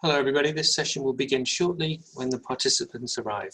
Hello everybody, this session will begin shortly when the participants arrive.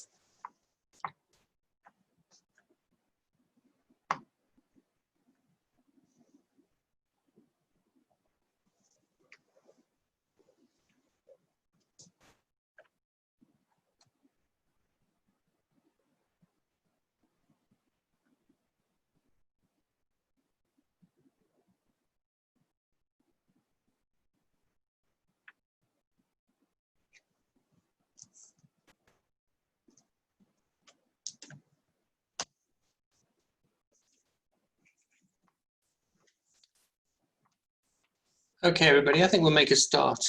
Okay everybody, I think we'll make a start.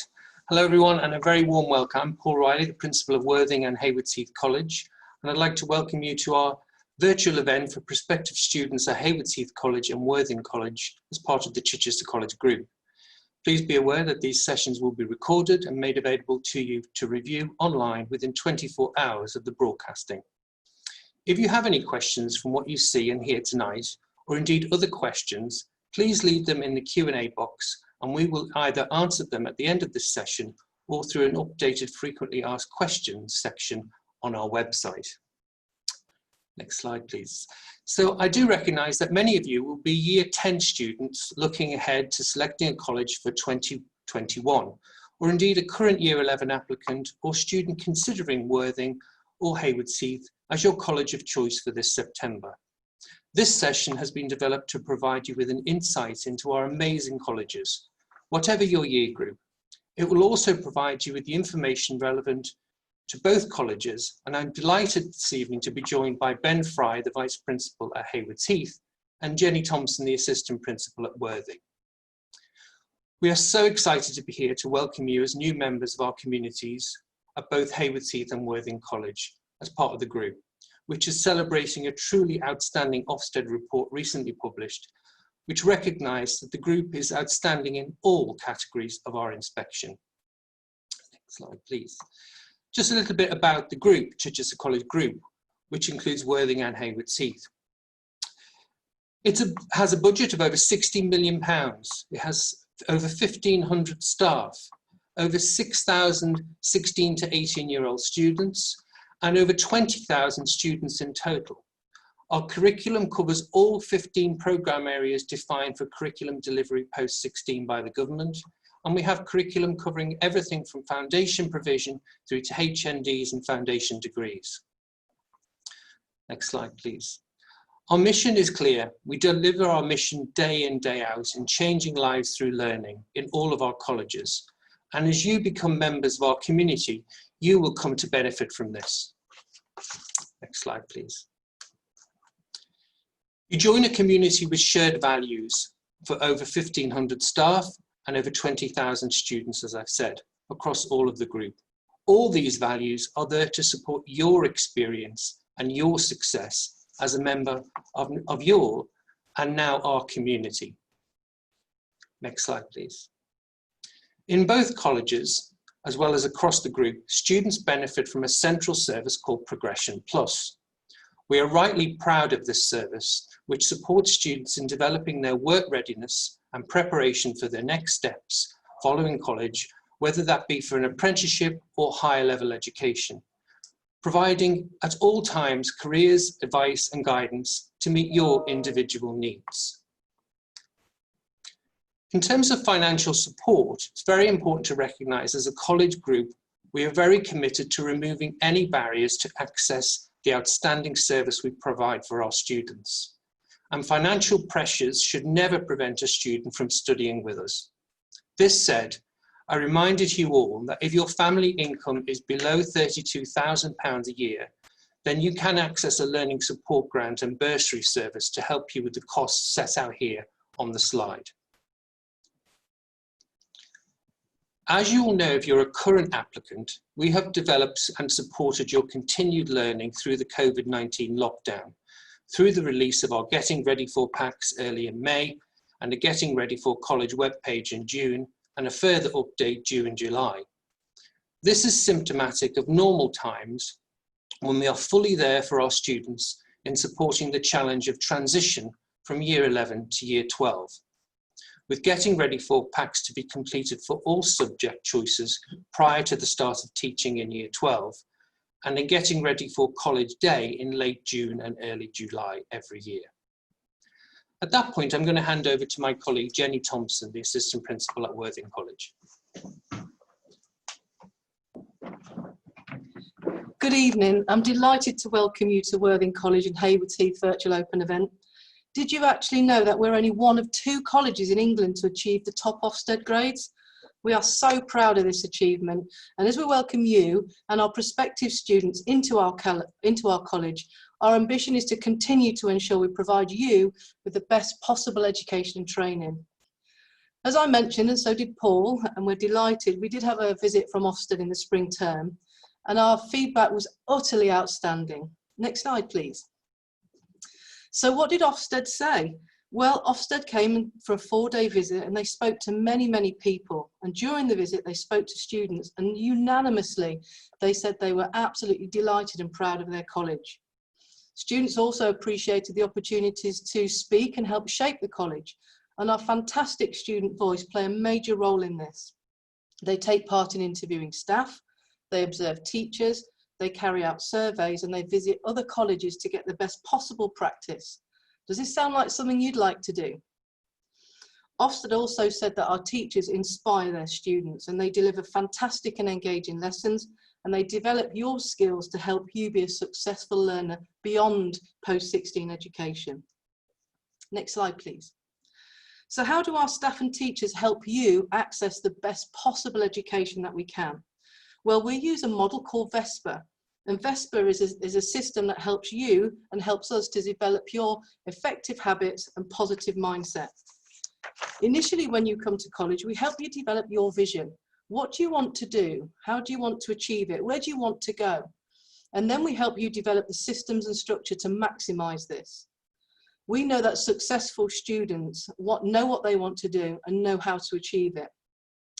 Hello everyone and a very warm welcome. I'm Paul Riley, the Principal of Worthing and Haywards Heath College, and I'd like to welcome you to our virtual event for prospective students at Haywards Heath College and Worthing College as part of the Chichester College Group. Please be aware that these sessions will be recorded and made available to you to review online within 24 hours of the broadcasting. If you have any questions from what you see and hear tonight, or indeed other questions, please leave them in the Q&A box and we will either answer them at the end of this session or through an updated frequently asked questions section on our website. Next slide, please. So I do recognise that many of you will be Year 10 students looking ahead to selecting a college for 2021, or indeed a current Year 11 applicant or student considering Worthing or Haywards Heath as your college of choice for this September. This session has been developed to provide you with an insight into our amazing colleges, whatever your year group. It will also provide you with the information relevant to both colleges, and I'm delighted this evening to be joined by Ben Fry, the Vice Principal at Haywards Heath, and Jenny Thompson, the Assistant Principal at Worthing. We are so excited to be here to welcome you as new members of our communities at both Haywards Heath and Worthing College as part of the group, which is celebrating a truly outstanding Ofsted report recently published, which recognised that the group is outstanding in all categories of our inspection. Next slide, please. Just a little bit about the group, Chichester College Group, which includes Worthing and Haywards Heath. It has a budget of over £60 million. It has over 1,500 staff, over 6,000 16 to 18-year-old students, and over 20,000 students in total. Our curriculum covers all 15 programme areas defined for curriculum delivery post-16 by the government, and we have curriculum covering everything from foundation provision through to HNDs and foundation degrees. Next slide, please. Our mission is clear. We deliver our mission day in, day out in changing lives through learning in all of our colleges. And as you become members of our community, you will come to benefit from this. Next slide, please. You join a community with shared values for over 1,500 staff and over 20,000 students, as I've said, across all of the group. All these values are there to support your experience and your success as a member of your and now our community. Next slide, please. In both colleges, as well as across the group, students benefit from a central service called Progression Plus. We are rightly proud of this service, which supports students in developing their work readiness and preparation for their next steps following college, whether that be for an apprenticeship or higher level education, providing at all times careers, advice and guidance to meet your individual needs. In terms of financial support, it's very important to recognise as a college group, we are very committed to removing any barriers to access the outstanding service we provide for our students. And financial pressures should never prevent a student from studying with us. This said, I reminded you all that if your family income is below £32,000 a year, then you can access a learning support grant and bursary service to help you with the costs set out here on the slide. As you all know, if you're a current applicant, we have developed and supported your continued learning through the COVID-19 lockdown, through the release of our Getting Ready For packs early in May, and a Getting Ready For College webpage in June, and a further update due in July. This is symptomatic of normal times when we are fully there for our students in supporting the challenge of transition from year 11 to year 12, with getting ready for packs to be completed for all subject choices prior to the start of teaching in year 12, and in getting ready for college day in late June and early July every year. At that point, I'm going to hand over to my colleague Jenny Thompson, the Assistant Principal at Worthing College. Good evening. I'm delighted to welcome you to Worthing College and Haywards Heath Virtual Open event. Did you actually know that we're only one of 2 colleges in England to achieve the top Ofsted grades? We are so proud of this achievement, and as we welcome you and our prospective students into our college, our ambition is to continue to ensure we provide you with the best possible education and training. As I mentioned, and so did Paul, and we're delighted, we did have a visit from Ofsted in the spring term, and our feedback was utterly outstanding. Next slide, please. So what did Ofsted say? Well, Ofsted came for a 4-day visit and they spoke to many, many people. And during the visit, they spoke to students, and unanimously, they said they were absolutely delighted and proud of their college. Students also appreciated the opportunities to speak and help shape the college. And our fantastic student voice play a major role in this. They take part in interviewing staff, they observe teachers, they carry out surveys, and they visit other colleges to get the best possible practice. Does this sound like something you'd like to do? Ofsted also said that our teachers inspire their students, and they deliver fantastic and engaging lessons, and they develop your skills to help you be a successful learner beyond post-16 education. Next slide, please. So how do our staff and teachers help you access the best possible education that we can? Well, we use a model called Vesper, and Vesper is a system that helps you and helps us to develop your effective habits and positive mindset. Initially, when you come to college, we help you develop your vision. What do you want to do? How do you want to achieve it? Where do you want to go? And then we help you develop the systems and structure to maximize this. We know that successful students know what they want to do and know how to achieve it.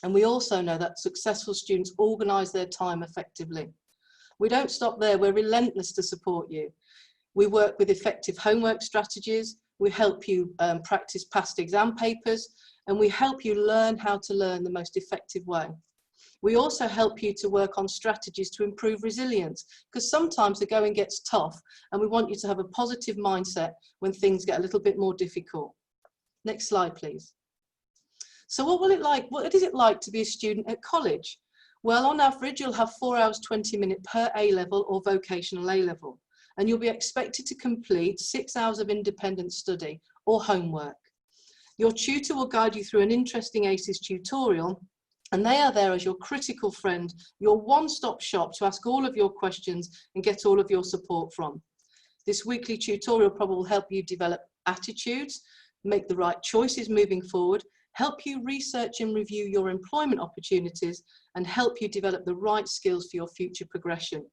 And we also know that successful students organize their time effectively. We don't stop there, we're relentless to support you. We work with effective homework strategies, we help you practice past exam papers, and we help you learn how to learn the most effective way. We also help you to work on strategies to improve resilience, because sometimes the going gets tough, and we want you to have a positive mindset when things get a little bit more difficult. Next slide, please. So what is it like to be a student at college? Well, on average, you'll have 4 hours, 20 minutes per A-level or vocational A-level, and you'll be expected to complete 6 hours of independent study or homework. Your tutor will guide you through an interesting ACES tutorial, and they are there as your critical friend, your one-stop shop to ask all of your questions and get all of your support from. This weekly tutorial probably will help you develop attitudes, make the right choices moving forward, help you research and review your employment opportunities, and help you develop the right skills for your future progression.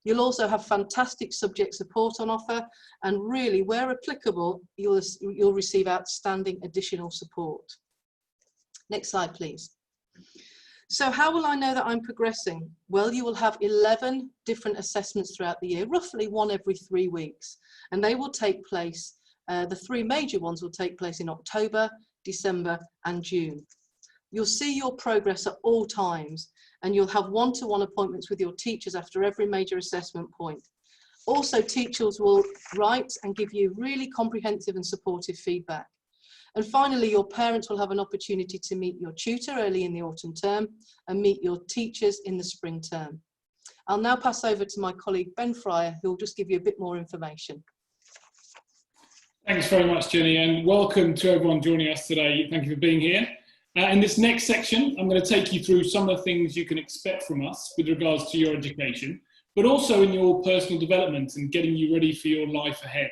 You'll also have fantastic subject support on offer, and really, where applicable, you'll receive outstanding additional support. Next slide, please. So how will I know that I'm progressing? Well, you will have 11 different assessments throughout the year, roughly one every 3 weeks, and they will take place, the 3 major ones will take place in October, December and June. You'll see your progress at all times, and you'll have one-to-one appointments with your teachers after every major assessment point. Also, teachers will write and give you really comprehensive and supportive feedback. And finally, your parents will have an opportunity to meet your tutor early in the autumn term and meet your teachers in the spring term. I'll now pass over to my colleague Ben Fryer, who will just give you a bit more information. Thanks very much, Jenny, and welcome to everyone joining us today. Thank you for being here. In this next section, I'm going to take you through some of the things you can expect from us with regards to your education, but also in your personal development and getting you ready for your life ahead.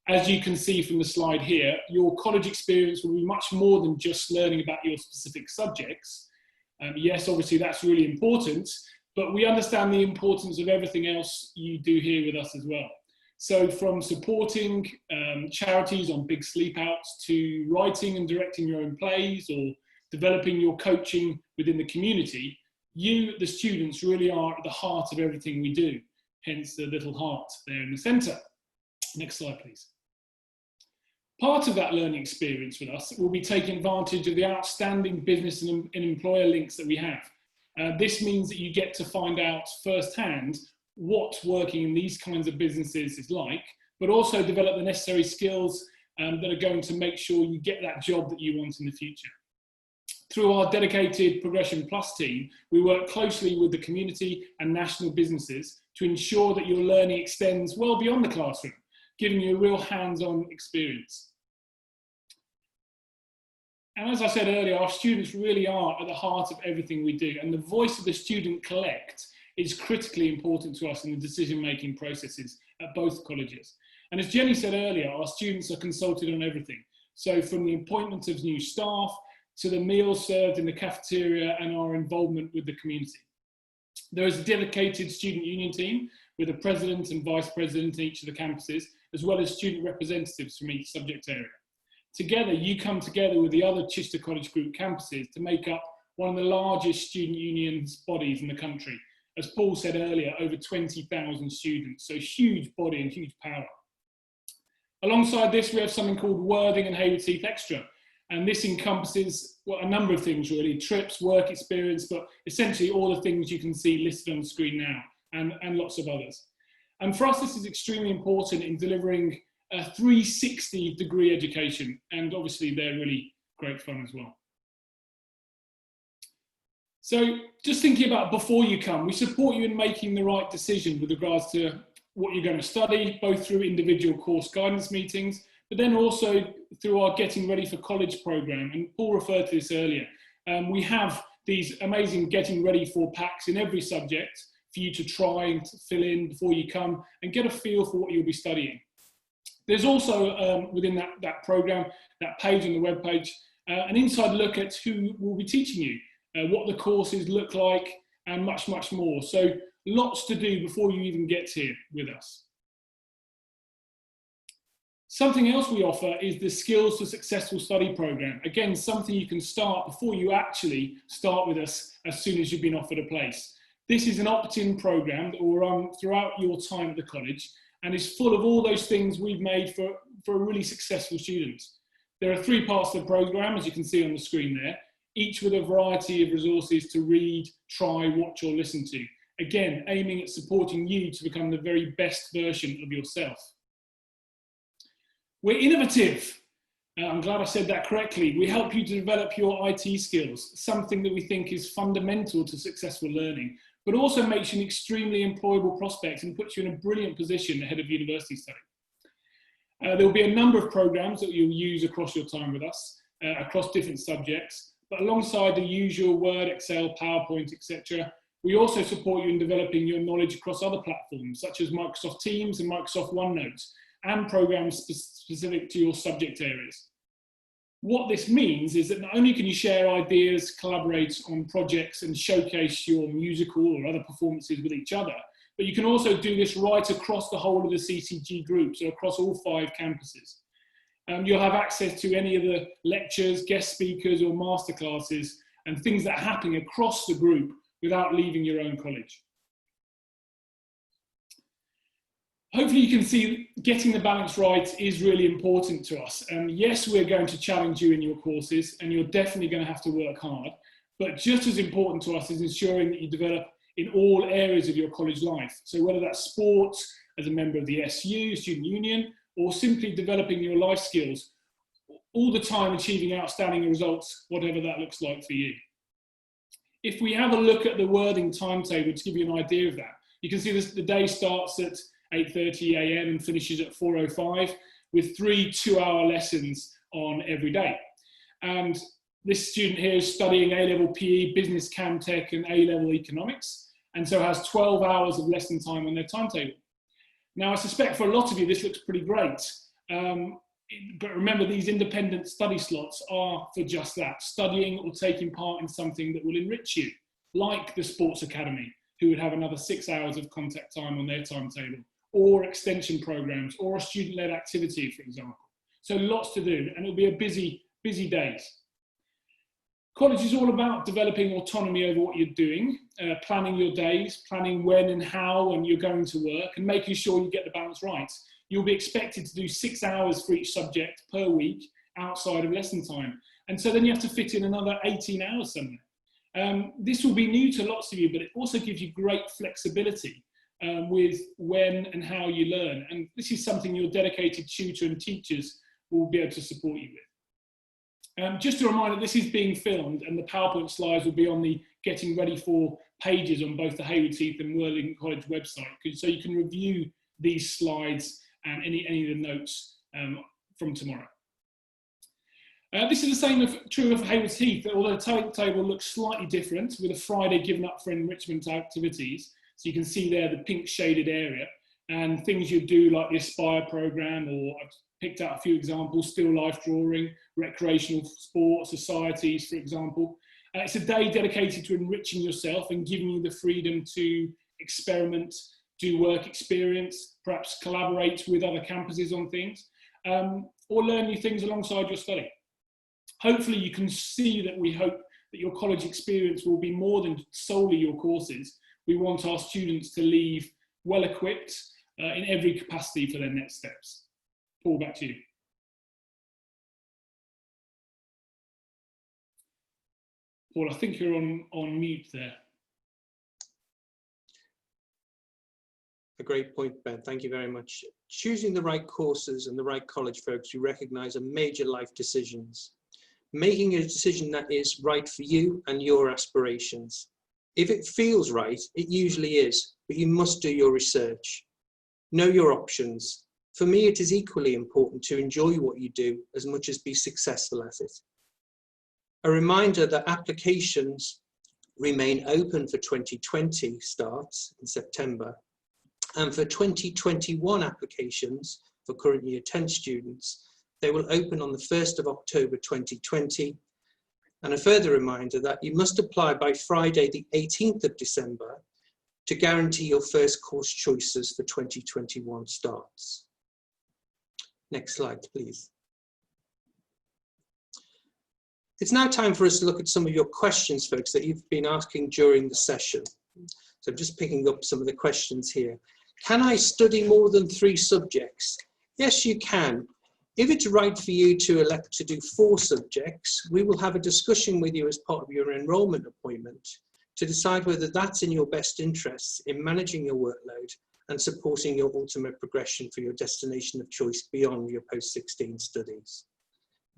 As you can see from the slide here, your college experience will be much more than just learning about your specific subjects. Yes, obviously that's really important, but we understand the importance of everything else you do here with us as well. So from supporting charities on big sleep outs to writing and directing your own plays or developing your coaching within the community, You, the students, really are at the heart of everything we do, hence the little heart there in the centre. Next slide, please. Part of that learning experience with us will be taking advantage of the outstanding business and employer links that we have. This means that you get to find out firsthand what working in these kinds of businesses is like, but also develop the necessary skills that are going to make sure you get that job that you want in the future. Through our dedicated Progression Plus team, we work closely with the community and national businesses to ensure that your learning extends well beyond the classroom, giving you a real hands-on experience. And as I said earlier, our students really are at the heart of everything we do, and the voice of the student collect is critically important to us in the decision-making processes at both colleges. And as Jenny said earlier, our students are consulted on everything. So from the appointment of new staff to the meals served in the cafeteria and our involvement with the community. There is a dedicated student union team with a president and vice president in each of the campuses, as well as student representatives from each subject area. Together, you come together with the other Chichester College Group campuses to make up one of the largest student unions bodies in the country. As Paul said earlier, over 20,000 students, so huge body and huge power. Alongside this, we have something called Worthing and Hayward Heath Extra, and this encompasses a number of things really, trips, work experience, but essentially all the things you can see listed on the screen now, and lots of others. And for us, this is extremely important in delivering a 360-degree education, and obviously they're really great fun as well. So just thinking about before you come, we support you in making the right decision with regards to what you're going to study, both through individual course guidance meetings, but then also through our Getting Ready for College programme. And Paul referred to this earlier. We have these amazing Getting Ready for packs in every subject for you to try and fill in before you come and get a feel for what you'll be studying. There's also within that programme, that page on the webpage, an inside look at who will be teaching you, what the courses look like, and much, much more. So lots to do before you even get here with us. Something else we offer is the Skills for Successful Study programme. Again, something you can start before you actually start with us as soon as you've been offered a place. This is an opt-in programme that will run throughout your time at the college and is full of all those things we've made for a really successful student. There are 3 parts to the programme, as you can see on the screen there, each with a variety of resources to read, try, watch or listen to. Again, aiming at supporting you to become the very best version of yourself. We're innovative. I'm glad I said that correctly. We help you to develop your IT skills, something that we think is fundamental to successful learning, but also makes you an extremely employable prospect and puts you in a brilliant position ahead of university study. There will be a number of programs that you'll use across your time with us, across different subjects, but alongside the usual Word, Excel, PowerPoint, etc., we also support you in developing your knowledge across other platforms, such as Microsoft Teams and Microsoft OneNote, and programs specific to your subject areas. What this means is that not only can you share ideas, collaborate on projects and showcase your musical or other performances with each other, but you can also do this right across the whole of the CCG group, so across all 5 campuses. You'll have access to any of the lectures, guest speakers or masterclasses and things that are happening across the group without leaving your own college. Hopefully you can see getting the balance right is really important to us. Yes, we're going to challenge you in your courses and you're definitely going to have to work hard, but just as important to us is ensuring that you develop in all areas of your college life. So whether that's sports, as a member of the SU, student union, or simply developing your life skills, all the time achieving outstanding results, whatever that looks like for you. If we have a look at the Worthing timetable to give you an idea of that, you can see this, the day starts at 8:30 a.m. and finishes at 4:05 with 3 2-hour lessons on every day. And this student here is studying A-level PE, Business Chem Tech and A-level Economics, and so has 12 hours of lesson time on their timetable. Now, I suspect for a lot of you, this looks pretty great. But remember, these independent study slots are for just that, studying or taking part in something that will enrich you, like the Sports Academy, who would have another 6 hours of contact time on their timetable, or extension programs, or a student-led activity, for example. So lots to do, and it'll be a busy days. College is all about developing autonomy over what you're doing, planning your days, planning when and how and you're going to work, and making sure you get the balance right. You'll be expected to do 6 hours for each subject per week outside of lesson time. And so then you have to fit in another 18 hours somewhere. This will be new to lots of you, but it also gives you great flexibility with when and how you learn. And this is something your dedicated tutor and teachers will be able to support you with. Just a reminder, this is being filmed and the PowerPoint slides will be on the Getting Ready For pages on both the Haywards Heath and Worthing College website. So you can review these slides and any of the notes from tomorrow. This is the same true of Haywards Heath, although the timetable looks slightly different with a Friday given up for enrichment activities. So you can see there the pink shaded area and things you do like the Aspire programme, or I've picked out a few examples, still life drawing, recreational sports, societies, for example. It's a day dedicated to enriching yourself and giving you the freedom to experiment, do work experience, perhaps collaborate with other campuses on things, or learn new things alongside your study. Hopefully you can see that we hope that your college experience will be more than solely your courses. We want our students to leave well equipped in every capacity for their next steps. Paul, back to you. Paul, I think you're on mute there. A great point, Ben. Thank you very much. Choosing the right courses and the right college, folks, you recognise are major life decisions. Making a decision that is right for you and your aspirations. If it feels right, it usually is, but you must do your research. Know your options. For me, it is equally important to enjoy what you do as much as be successful at it. A reminder that applications remain open for 2020 starts in September, and for 2021 applications for current year 10 students, they will open on the 1st of October 2020. And a further reminder that you must apply by Friday the 18th of December to guarantee your first course choices for 2021 starts. Next slide, please. It's now time for us to look at some of your questions, folks, that you've been asking during the session. So I'm just picking up some of the questions here. Can I study more than 3 subjects? Yes, you can. If it's right for you to elect to do 4 subjects, we will have a discussion with you as part of your enrolment appointment to decide whether that's in your best interests in managing your workload and supporting your ultimate progression for your destination of choice beyond your post-16 studies.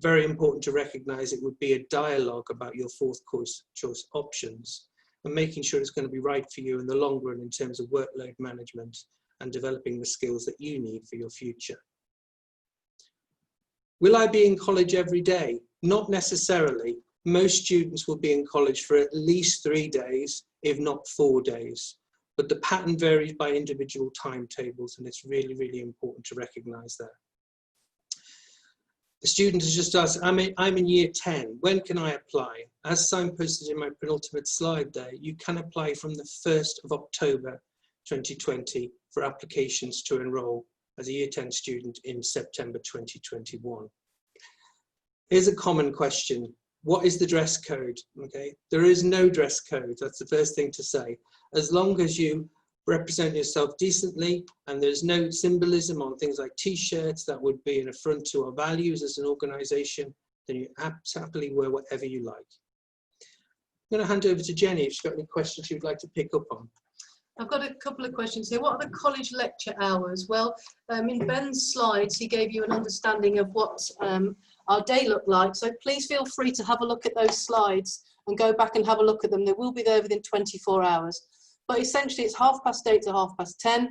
Very important to recognise it would be a dialogue about your 4th course choice options and making sure it's going to be right for you in the long run in terms of workload management and developing the skills that you need for your future. Will I be in college every day? Not necessarily. Most students will be in college for at least 3 days, if not 4 days. But the pattern varies by individual timetables, and it's really, really important to recognise that. The student has just asked, I'm in year 10, when can I apply? As signposted in my penultimate slide there, you can apply from the 1st of October 2020 for applications to enrol as a year 10 student in September 2021. Here's a common question. What is the dress code? Okay, there is no dress code. That's the first thing to say. As long as you represent yourself decently and there's no symbolism on things like t-shirts that would be an affront to our values as an organisation, then you happily wear whatever you like. I'm going to hand over to Jenny if she's got any questions you'd like to pick up on. I've got a couple of questions here. What are the college lecture hours? Well, in Ben's slides, he gave you an understanding of what our day looked like. So please feel free to have a look at those slides and go back and have a look at them. They will be there within 24 hours. But essentially, it's 8:30 to 10:30,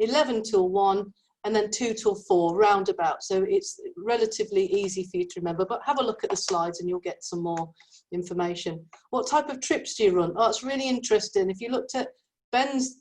11 till 1, and then 2 till 4, roundabout. So it's relatively easy for you to remember. But have a look at the slides and you'll get some more information. What type of trips do you run? Oh, it's really interesting. If you looked at Ben's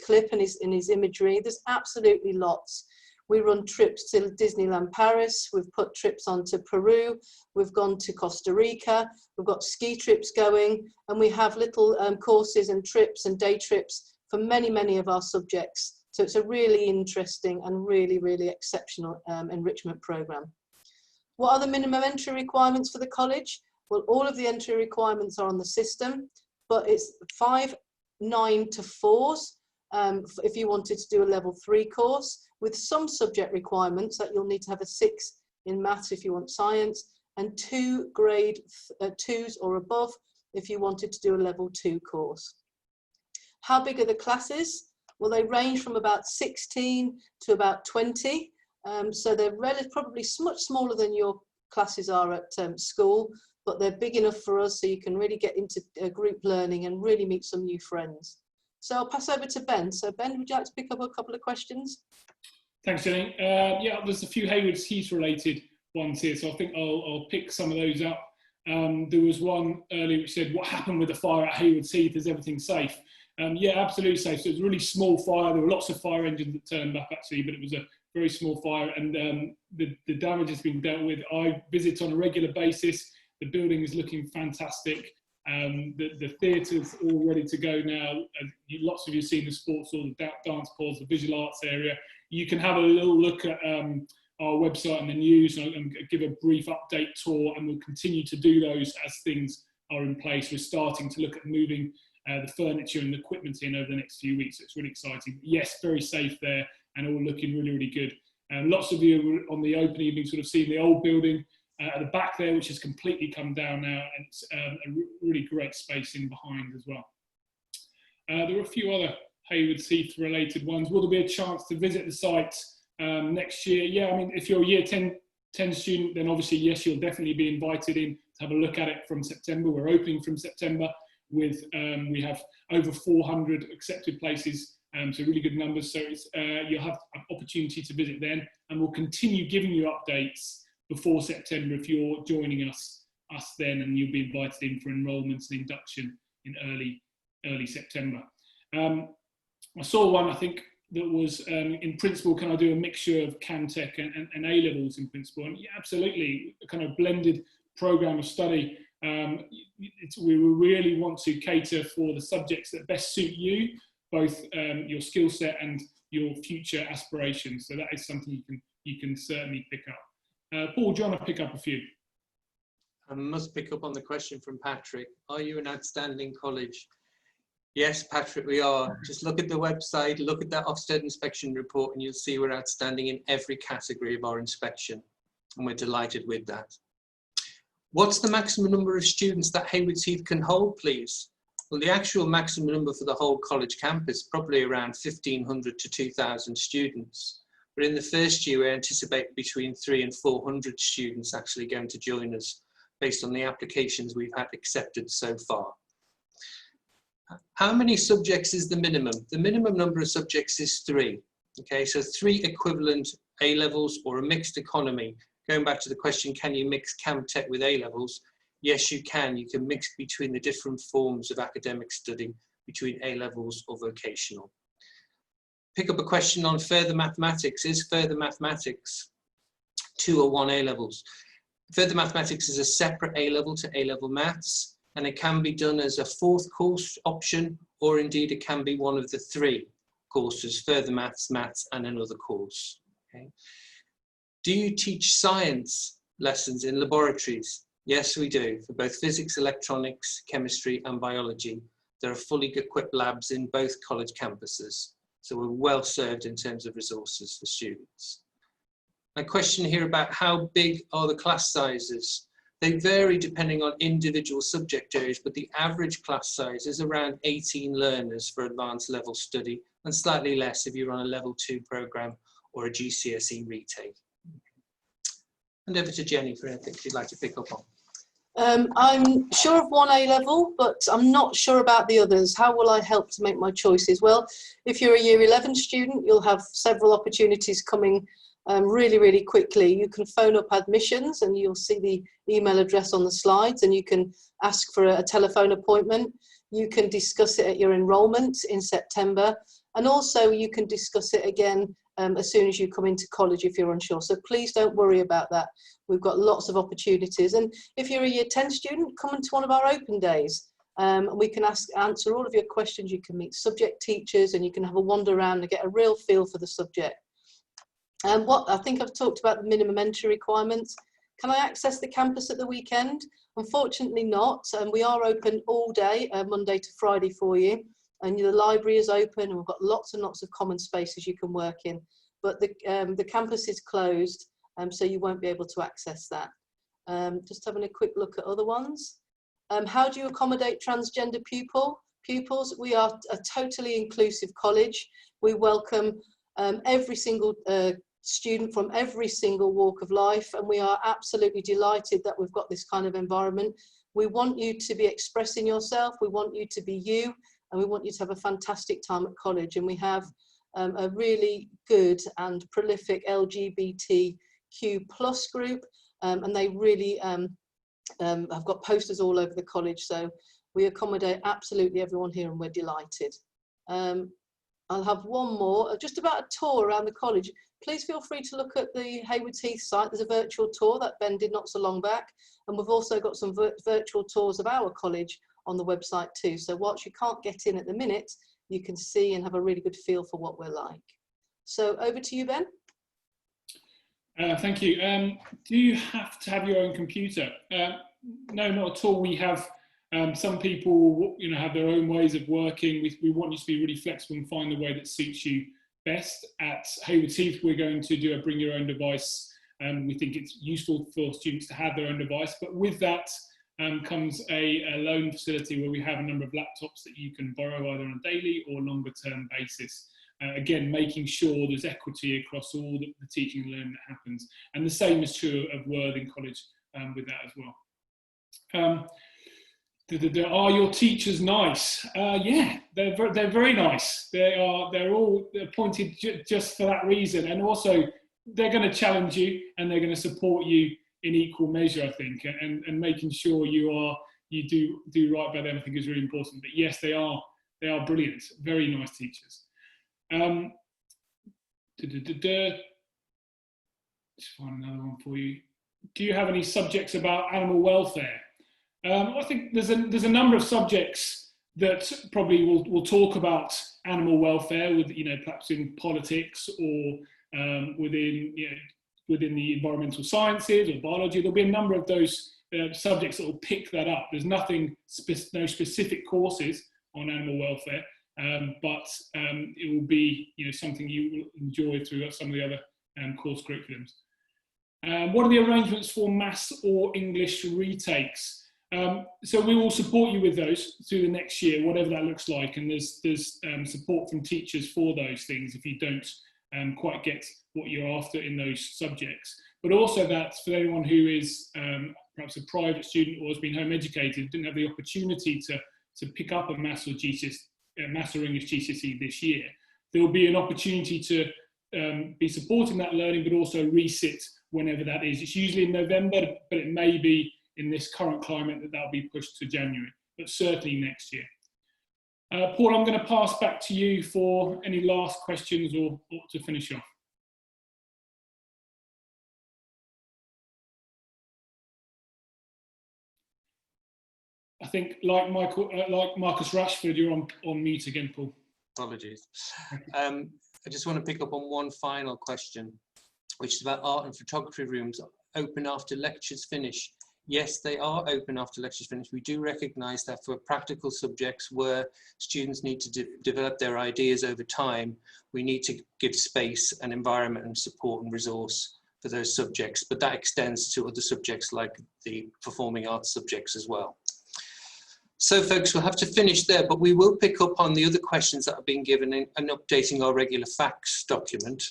clip and in his imagery, there's absolutely lots. We run trips to Disneyland Paris, we've put trips onto Peru, we've gone to Costa Rica, we've got ski trips going, and we have little courses and trips and day trips for many, many of our subjects. So it's a really interesting and really, really exceptional enrichment programme. What are the minimum entry requirements for the college? Well, all of the entry requirements are on the system, but it's 5, 9 to 4s if you wanted to do a level 3 course, with some subject requirements that you'll need to have a 6 in maths if you want science, and 2 grade 2s or above if you wanted to do a level 2 course. How big are the classes? Well, they range from about 16 to about 20. So they're probably much smaller than your classes are at school, but they're big enough for us so you can really get into group learning and really meet some new friends. So I'll pass over to Ben. So Ben, would you like to pick up a couple of questions? Thanks, Jenny. Yeah, there's a few Haywards Heath related ones here, so I think I'll pick some of those up. There was one earlier which said, what happened with the fire at Haywards Heath? Is everything safe? Yeah, absolutely safe. So it was a really small fire. There were lots of fire engines that turned up actually, but it was a very small fire, and the damage has been dealt with. I visit on a regular basis. The building is looking fantastic. The theatre's all ready to go now. Lots of you have seen the sports hall, the dance halls, the visual arts area. You can have a little look at our website and the news and give a brief update tour, and we'll continue to do those as things are in place. We're starting to look at moving the furniture and the equipment in over the next few weeks. So it's really exciting. Yes, very safe there and all looking really, really good. Lots of you on the open evening sort of seen the old building at the back there, which has completely come down now, and it's a really great space in behind as well. There are a few other Haywards Heath related ones. Will there be a chance to visit the site next year? Yeah, I mean, if you're a year 10 student, then obviously, yes, you'll definitely be invited in to have a look at it from September. We're opening from September with, we have over 400 accepted places, so really good numbers. So it's, you'll have an opportunity to visit then, and we'll continue giving you updates before September if you're joining us then, and you'll be invited in for enrolment and induction in early September. I saw one, I think, that was in principle, can I do a mixture of CamTech and A-levels in principle? And yeah, absolutely, a kind of blended program of study. We really want to cater for the subjects that best suit you, both your skill set and your future aspirations. So that is something you can certainly pick up. Paul, do you want to pick up a few? I must pick up on the question from Patrick. Are you an outstanding college? Yes, Patrick, we are. Just look at the website, look at that Ofsted inspection report, and you'll see we're outstanding in every category of our inspection. And we're delighted with that. What's the maximum number of students that Haywards Heath can hold, please? Well, the actual maximum number for the whole college campus, probably around 1,500 to 2,000 students. But in the first year, we anticipate between 300 and 400 students actually going to join us based on the applications we've had accepted so far. How many subjects is the minimum? The minimum number of subjects is 3. Okay, so 3 equivalent A-levels or a mixed economy. Going back to the question, can you mix CamTech with A-levels? Yes, you can. You can mix between the different forms of academic study between A-levels or vocational. Pick up a question on further mathematics. Is further mathematics 2 or 1 A-levels? Further mathematics is a separate A-level to A-level maths, and it can be done as a 4th course option, or indeed it can be one of the 3 courses, further maths, and another course. Okay. Do you teach science lessons in laboratories? Yes, we do, for both physics, electronics, chemistry, and biology. There are fully equipped labs in both college campuses. So we're well served in terms of resources for students. A question here about how big are the class sizes? They vary depending on individual subject areas, but the average class size is around 18 learners for advanced level study, and slightly less if you're on a level 2 program or a GCSE retake. And over to Jenny for anything she'd like to pick up on. I'm sure of 1 A-level, but I'm not sure about the others. How will I help to make my choices? Well, if you're a year 11 student, you'll have several opportunities coming really, really quickly. You can phone up admissions and you'll see the email address on the slides, and you can ask for a telephone appointment. You can discuss it at your enrolment in September, and also you can discuss it again as soon as you come into college if you're unsure. So please don't worry about that. We've got lots of opportunities. And if you're a year 10 student, come into one of our open days. We can answer all of your questions. You can meet subject teachers and you can have a wander around and get a real feel for the subject. What I think I've talked about the minimum entry requirements. Can I access the campus at the weekend? Unfortunately not. We are open all day, Monday to Friday for you. And the library is open and we've got lots and lots of common spaces you can work in. But the campus is closed, so you won't be able to access that. Just having a quick look at other ones. How do you accommodate transgender pupils? We are a totally inclusive college. We welcome every single student from every single walk of life, and we are absolutely delighted that we've got this kind of environment. We want you to be expressing yourself, we want you to be you, and we want you to have a fantastic time at college. And we have a really good and prolific LGBTQ+ group, and they really have got posters all over the college, so we accommodate absolutely everyone here and we're delighted. I'll have one more, just about a tour around the college. Please feel free to look at the Haywards Heath site. There's a virtual tour that Ben did not so long back, and we've also got some virtual tours of our college on the website too. So whilst you can't get in at the minute, you can see and have a really good feel for what we're like. So over to you, Ben. Thank you. Do you have to have your own computer? No, not at all. We have some people, have their own ways of working. We want you to be really flexible and find the way that suits you best. At Haywards Heath, we're going to do a bring your own device. We think it's useful for students to have their own device, but with that comes a loan facility where we have a number of laptops that you can borrow either on a daily or longer term basis. Again, making sure there's equity across all the teaching and learning that happens. And the same is true of Worthing College with that as well. Are your teachers nice? Yeah, they're very nice. They're all appointed just for that reason. And also, they're going to challenge you and they're going to support you in equal measure, I think. And making sure you do right by them, I think, is really important. But yes, they are brilliant, very nice teachers. Let's find another one for you. Do you have any subjects about animal welfare? I think there's a number of subjects that probably will talk about animal welfare, with perhaps in politics or within the environmental sciences or biology. There'll be a number of those subjects that will pick that up. There's no specific courses on animal welfare. But it will be something you will enjoy through some of the other course curriculums. What are the arrangements for maths or English retakes? So we will support you with those through the next year, whatever that looks like, and there's support from teachers for those things if you don't quite get what you're after in those subjects. But also that for anyone who is perhaps a private student or has been home educated, didn't have the opportunity to pick up a maths or Maths or English GCSE this year, there will be an opportunity to be supporting that learning, but also resit whenever that is. It's usually in November, but it may be in this current climate that'll be pushed to January, but certainly next year. Paul, I'm going to pass back to you for any last questions or to finish off. I think, like Marcus Rashford, you're on mute again, Paul. Apologies. I just want to pick up on one final question, which is about art and photography rooms open after lectures finish. Yes, they are open after lectures finish. We do recognise that for practical subjects where students need to develop their ideas over time, we need to give space and environment and support and resource for those subjects, but that extends to other subjects like the performing arts subjects as well. So folks, we'll have to finish there, but we will pick up on the other questions that have been given and updating our regular facts document.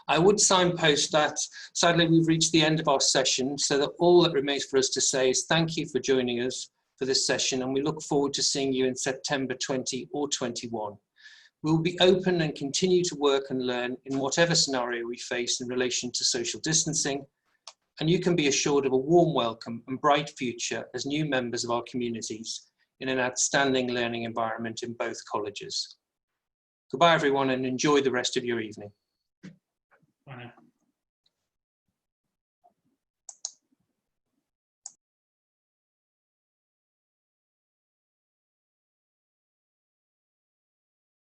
I would signpost that sadly we've reached the end of our session, so that all that remains for us to say is thank you for joining us for this session, and we look forward to seeing you in September 20 or 21. We'll be open and continue to work and learn in whatever scenario we face in relation to social distancing, and you can be assured of a warm welcome and bright future as new members of our communities in an outstanding learning environment in both colleges. Goodbye everyone, and enjoy the rest of your evening. Bye now.